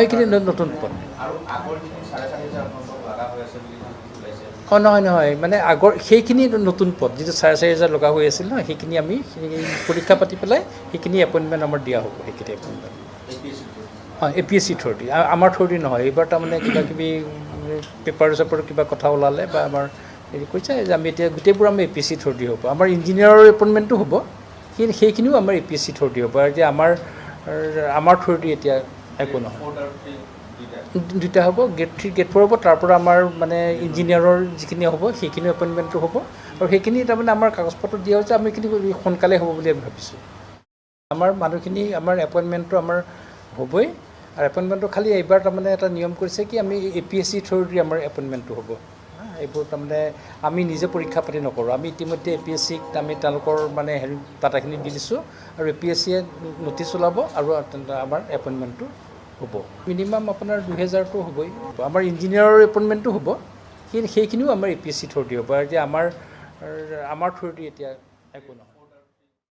এইখিনি নতুন পদ নহয় মানে আগৰ সেইখিনি নতুন পদ যিটো 4,500 লগা হৈ আছিল নহয় সেইখিনি আমি পৰীক্ষা পাতি পেলাই সেইখিনি এপইণ্টমেণ্ট আমাৰ দিয়া হ'ব সেইখিনি এপইণ্টমেণ্ট APSC থ্ৰুদি আমাৰ থ্ৰুদি নহয় এইবাৰ তাৰমানে কিবা কিবি পেপাৰ চেপাৰ কিবা কথা ওলালে বা আমাৰ হেৰি কৈছে যে আমি এতিয়া গোটেইবোৰ আমি APSC থ্ৰুদি হ'ব আমাৰ ইঞ্জিনিয়াৰৰ এপইণ্টমেণ্টটো হ'ব সেইখিনিও আমাৰ APSC থ্ৰুদি হ'ব আৰু এতিয়া আমাৰ থ্ৰুদি এতিয়া একো নহয় দুটা হ'ব Grade-3 Grade-4 হ'ব তাৰ পৰা আমাৰ মানে ইঞ্জিনিয়াৰৰ যিখিনি হ'ব সেইখিনি এপইণ্টমেণ্টটো হ'ব আৰু সেইখিনি তাৰমানে আমাৰ কাগজ পত্ৰ দিয়া হৈছে আমি এইখিনি সোনকালে হ'ব বুলি আমি ভাবিছোঁ আমাৰ মানুহখিনি আমাৰ এপইণ্টমেণ্টটো আমাৰ হ'বই আৰু এপইণ্টমেণ্টটো খালি এইবাৰ তাৰমানে এটা নিয়ম কৰিছে কি আমি APSC থ্ৰুদি আমাৰ এপইণ্টমেণ্টটো হ'ব এইবোৰ তাৰমানে আমি নিজে পৰীক্ষা পাতি নকৰোঁ আমি ইতিমধ্যে APSCক আমি তেওঁলোকৰ মানে হেৰি ডাটাখিনি দি দিছোঁ আৰু APSCয়ে ন'টিচ ওলাব আৰু আমাৰ এপইণ্টমেণ্টটো হ'ব মিনিমাম আপোনাৰ 2,000টো হ'বই আমাৰ ইঞ্জিনিয়াৰৰ এপইণ্টমেণ্টটো হ'ব সেইখিনিও আমাৰ APSC থ্ৰুদি হ'ব আৰু এতিয়া আমাৰ থ্ৰুদি এতিয়া একো নহয়